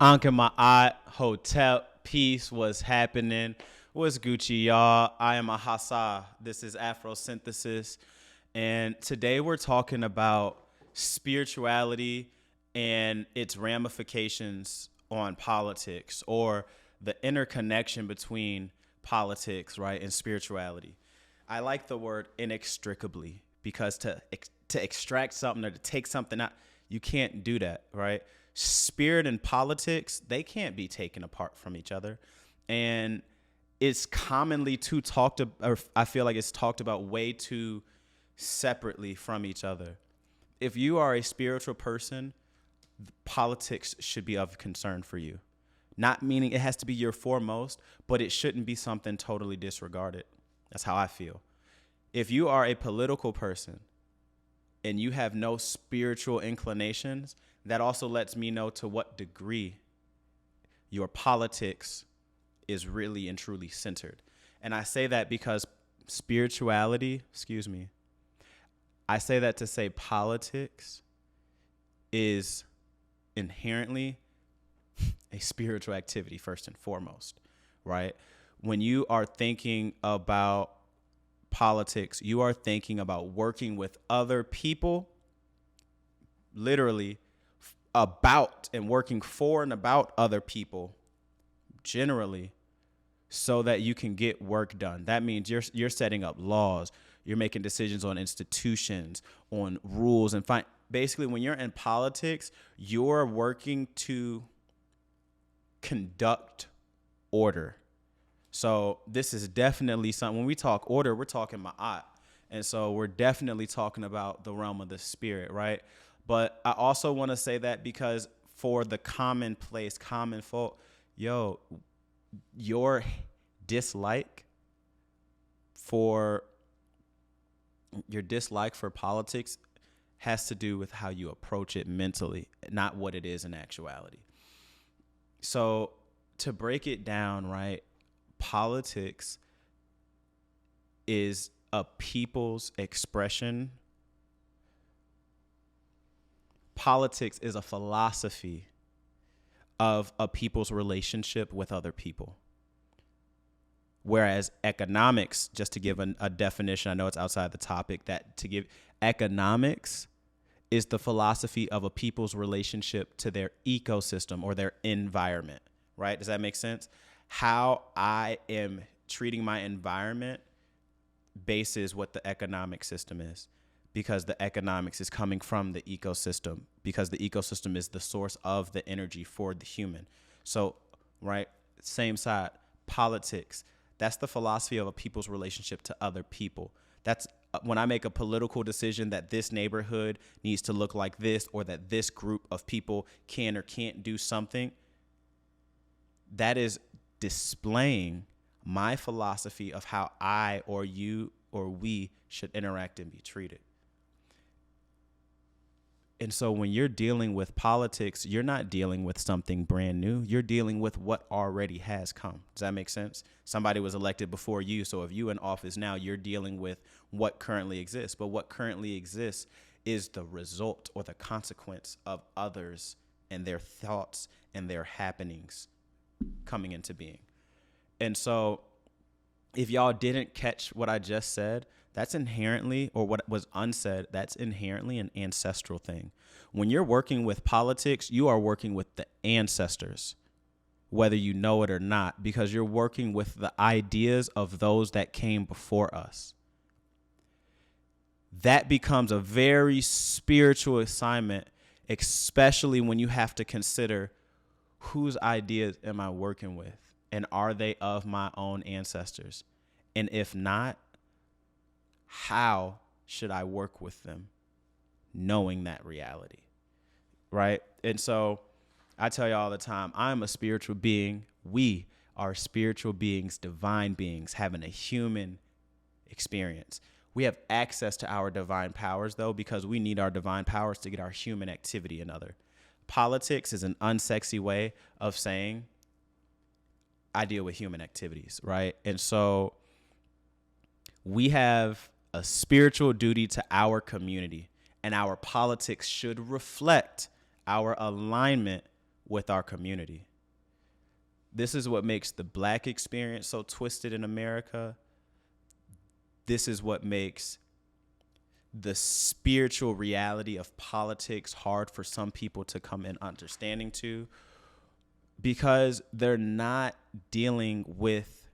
Ankh in my eye, hotel, peace, what's happening? What's Gucci, y'all? I am a Hassa. This is Afrosynthesis. And today we're talking about spirituality and its ramifications on politics, or the interconnection between politics, right, and spirituality. I like the word inextricably because to extract something or to take something out, you can't do that, right? Spirit and politics, they can't be taken apart from each other. And it's commonly or I feel like it's talked about way too separately from each other. If you are a spiritual person, politics should be of concern for you. Not meaning it has to be your foremost, but it shouldn't be something totally disregarded. That's how I feel. If you are a political person and you have no spiritual inclinations, that also lets me know to what degree your politics is really and truly centered. And I say that because I say that to say politics is inherently a spiritual activity first and foremost, right? When you are thinking about politics, you are thinking about working with other people, literally about and working for and about other people, generally, so that you can get work done. That means you're setting up laws, you're making decisions on institutions, on rules, and basically when you're in politics, you're working to conduct order. So this is definitely something, when we talk order, we're talking ma'at. And so we're definitely talking about the realm of the spirit, right? But I also want to say that because for the common folk, your dislike for politics has to do with how you approach it mentally, not what it is in actuality. So to break it down, right, politics is a people's expression. Politics is a philosophy of a people's relationship with other people. Whereas economics, just to give a definition, I know it's outside the topic, economics is the philosophy of a people's relationship to their ecosystem or their environment, right? Does that make sense? How I am treating my environment bases what the economic system is, because the economics is coming from the ecosystem, because the ecosystem is the source of the energy for the human. So, right, same side, politics, that's the philosophy of a people's relationship to other people. That's when I make a political decision that this neighborhood needs to look like this, or that this group of people can or can't do something, that is displaying my philosophy of how I or you or we should interact and be treated. And so when you're dealing with politics, you're not dealing with something brand new. You're dealing with what already has come. Does that make sense? Somebody was elected before you. So if you're in office now, you're dealing with what currently exists. But what currently exists is the result or the consequence of others and their thoughts and their happenings coming into being. And so if y'all didn't catch what I just said, that's inherently, or what was unsaid, that's inherently an ancestral thing. When you're working with politics, you are working with the ancestors, whether you know it or not, because you're working with the ideas of those that came before us. That becomes a very spiritual assignment, especially when you have to consider whose ideas am I working with, and are they of my own ancestors? And if not, how should I work with them knowing that reality, right? And so I tell you all the time, I'm a spiritual being. We are spiritual beings, divine beings, having a human experience. We have access to our divine powers, though, because we need our divine powers to get our human activity in other. Politics is an unsexy way of saying I deal with human activities, right? And so we have a spiritual duty to our community, and our politics should reflect our alignment with our community. This is what makes the Black experience so twisted in America. This is what makes the spiritual reality of politics hard for some people to come in understanding to, because they're not dealing with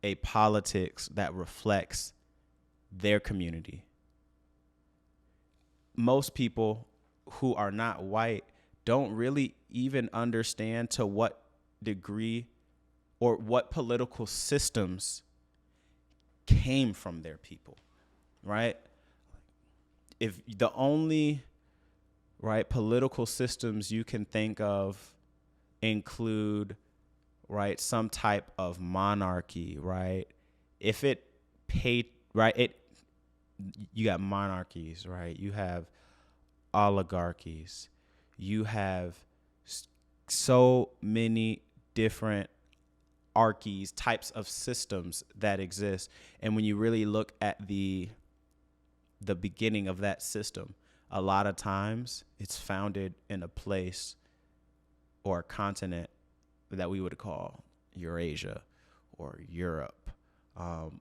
a politics that reflects their community. Most people who are not white don't really even understand to what degree or what political systems came from their people, right? If the only, right, political systems you can think of include, right, some type of monarchy, right? If it paid, right, you got monarchies, right? You have oligarchies. You have so many different types of systems that exist. And when you really look at the beginning of that system, a lot of times it's founded in a place or a continent that we would call Eurasia or Europe,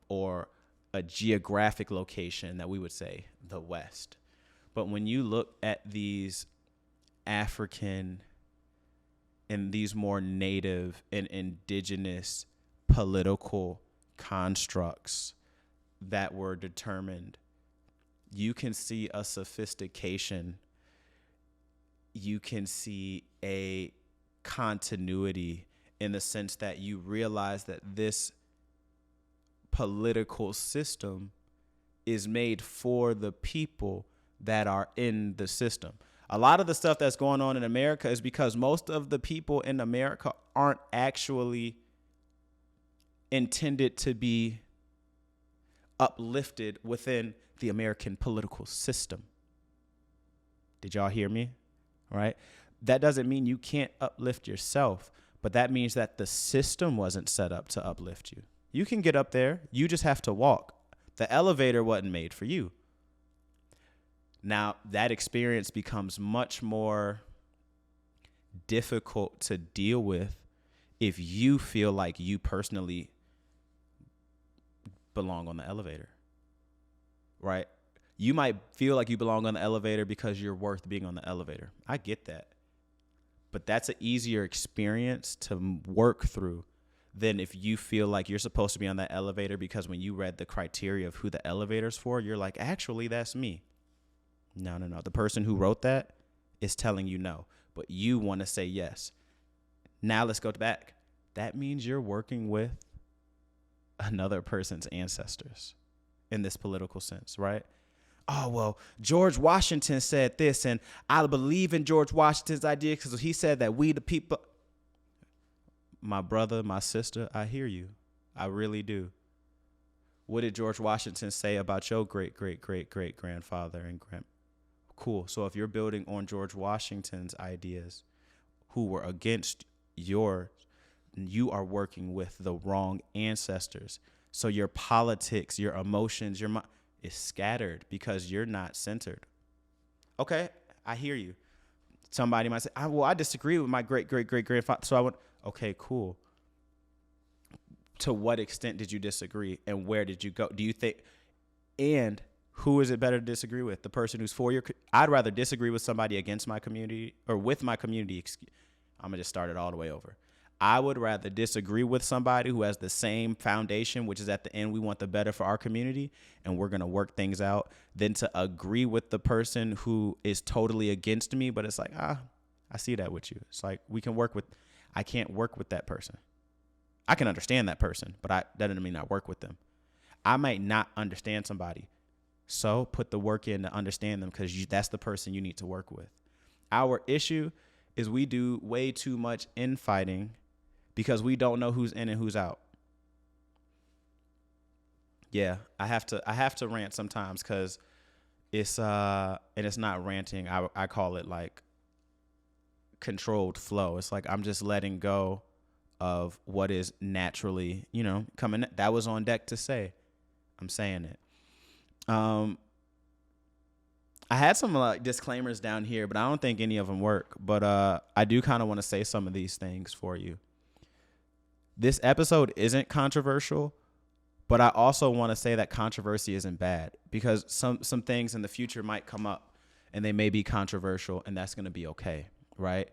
or a geographic location that we would say the West. But when you look at these African and these more native and indigenous political constructs that were determined, you can see a sophistication, you can see a continuity in the sense that you realize that this political system is made for the people that are in the system. A lot of the stuff that's going on in America is because most of the people in America aren't actually intended to be uplifted within the American political system. Did y'all hear me? All right. That doesn't mean you can't uplift yourself, but that means that the system wasn't set up to uplift you. You can get up there. You just have to walk. The elevator wasn't made for you. Now, that experience becomes much more difficult to deal with if you feel like you personally belong on the elevator, right? You might feel like you belong on the elevator because you're worth being on the elevator. I get that. But that's an easier experience to work through than if you feel like you're supposed to be on that elevator because when you read the criteria of who the elevator's for, you're like, actually, that's me. No. The person who wrote that is telling you no, but you want to say yes. Now let's go back. That means you're working with another person's ancestors in this political sense, right? Oh, well, George Washington said this, and I believe in George Washington's idea because he said that we the people. My brother, my sister, I hear you. I really do. What did George Washington say about your great, great, great, great grandfather and Cool. So if you're building on George Washington's ideas who were against yours, you are working with the wrong ancestors. So your politics, your emotions, your mind is scattered because you're not centered. Okay, I hear you. Somebody might say, I disagree with my great, great, great grandfather. So I went, okay, cool. To what extent did you disagree and where did you go? Do you think, and who is it better to disagree with? The person who's for your, I'd rather disagree with somebody against my community or with my community. I'm going to just start it all the way over. I would rather disagree with somebody who has the same foundation, which is at the end, we want the better for our community and we're going to work things out, than to agree with the person who is totally against me. But it's like, I see that with you. It's like, I can't work with that person. I can understand that person, but that doesn't mean I work with them. I might not understand somebody. So put the work in to understand them because that's the person you need to work with. Our issue is we do way too much infighting because we don't know who's in and who's out. Yeah, I have to rant sometimes because it's and it's not ranting. I call it like controlled flow. It's like I'm just letting go of what is naturally, coming. That was on deck to say. I'm saying it. I had some disclaimers down here, but I don't think any of them work. But I do kind of want to say some of these things for you. This episode isn't controversial, but I also want to say that controversy isn't bad, because some things in the future might come up and they may be controversial, and that's going to be okay, right?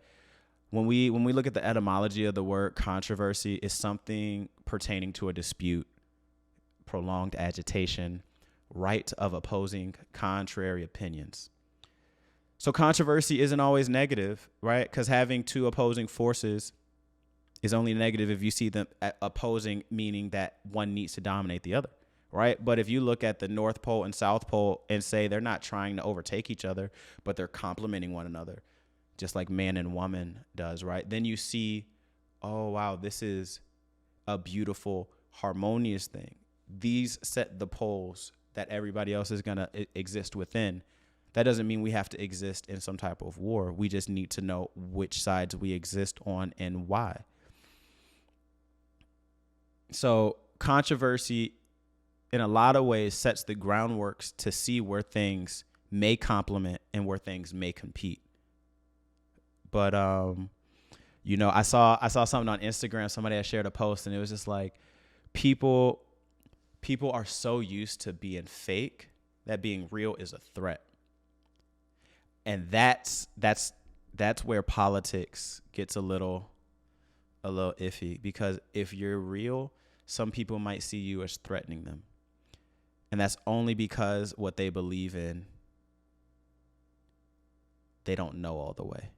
When we look at the etymology of the word controversy, it's something pertaining to a dispute, prolonged agitation, right of opposing contrary opinions. So controversy isn't always negative, right? Because having two opposing forces is only negative if you see them opposing, meaning that one needs to dominate the other, right? But if you look at the North Pole and South Pole and say they're not trying to overtake each other, but they're complementing one another, just like man and woman does, right? Then you see, oh, wow, this is a beautiful, harmonious thing. These set the poles that everybody else is going to exist within. That doesn't mean we have to exist in some type of war. We just need to know which sides we exist on and why. So controversy in a lot of ways sets the groundwork to see where things may complement and where things may compete. But, I saw something on Instagram. Somebody had shared a post, and it was just like, people are so used to being fake that being real is a threat. And that's where politics gets a little iffy, because if you're real, some people might see you as threatening them. And that's only because what they believe in, they don't know all the way.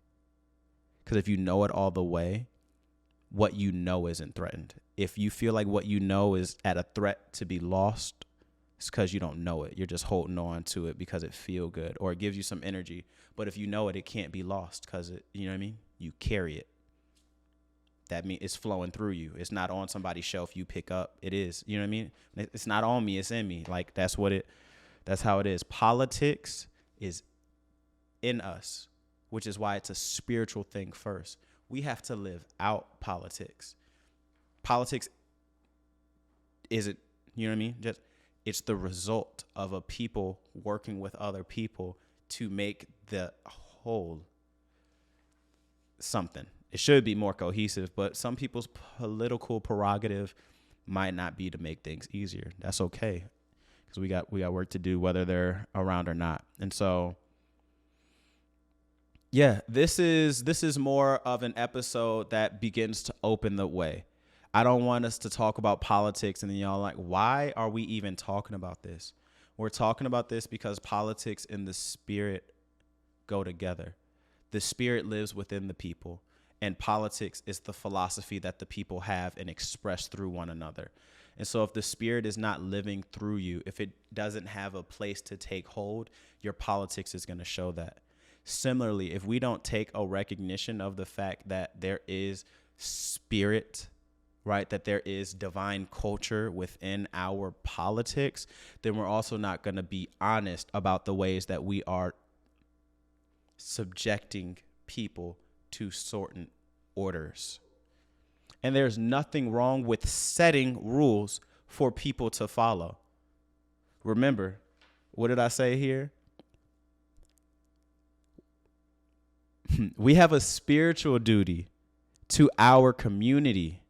Because if you know it all the way, what you know isn't threatened. If you feel like what you know is at a threat to be lost, it's because you don't know it. You're just holding on to it because it feels good or it gives you some energy. But if you know it, it can't be lost because you know what I mean? You carry it. That means it's flowing through you. It's not on somebody's shelf you pick up. It is. You know what I mean? It's not on me. It's in me. Like that's how it is. Politics is in us, which is why it's a spiritual thing first. We have to live out politics. Politics isn't, you know what I mean? It's the result of a people working with other people to make the whole something. It should be more cohesive, but some people's political prerogative might not be to make things easier. That's okay, because we got work to do whether they're around or not. And so, yeah, this is more of an episode that begins to open the way. I don't want us to talk about politics and then y'all like, why are we even talking about this? We're talking about this because politics and the spirit go together. The spirit lives within the people, and politics is the philosophy that the people have and express through one another. And so if the spirit is not living through you, if it doesn't have a place to take hold, your politics is going to show that. Similarly, if we don't take a recognition of the fact that there is spirit, right, that there is divine culture within our politics, then we're also not going to be honest about the ways that we are subjecting people to certain orders. And there's nothing wrong with setting rules for people to follow. Remember, what did I say here? We have a spiritual duty to our community,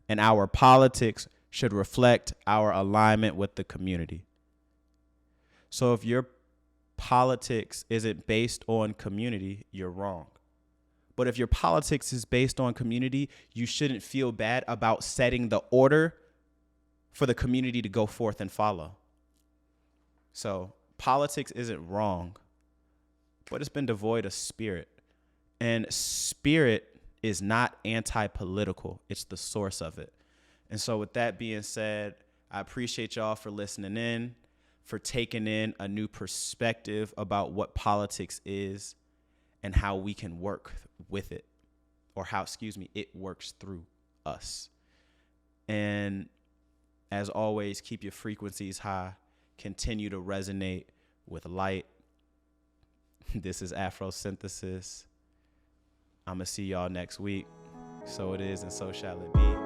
and our politics should reflect our alignment with the community. So if your politics isn't based on community, you're wrong. But if your politics is based on community, you shouldn't feel bad about setting the order for the community to go forth and follow. So politics isn't wrong, but it's been devoid of spirit. And spirit is not anti-political. It's the source of it. And so with that being said, I appreciate y'all for listening in, for taking in a new perspective about what politics is and how we can work with it, or how, it works through us. And as always, keep your frequencies high, continue to resonate with light. This is Afrosynthesis. I'm going to see y'all next week. So it is, and so shall it be.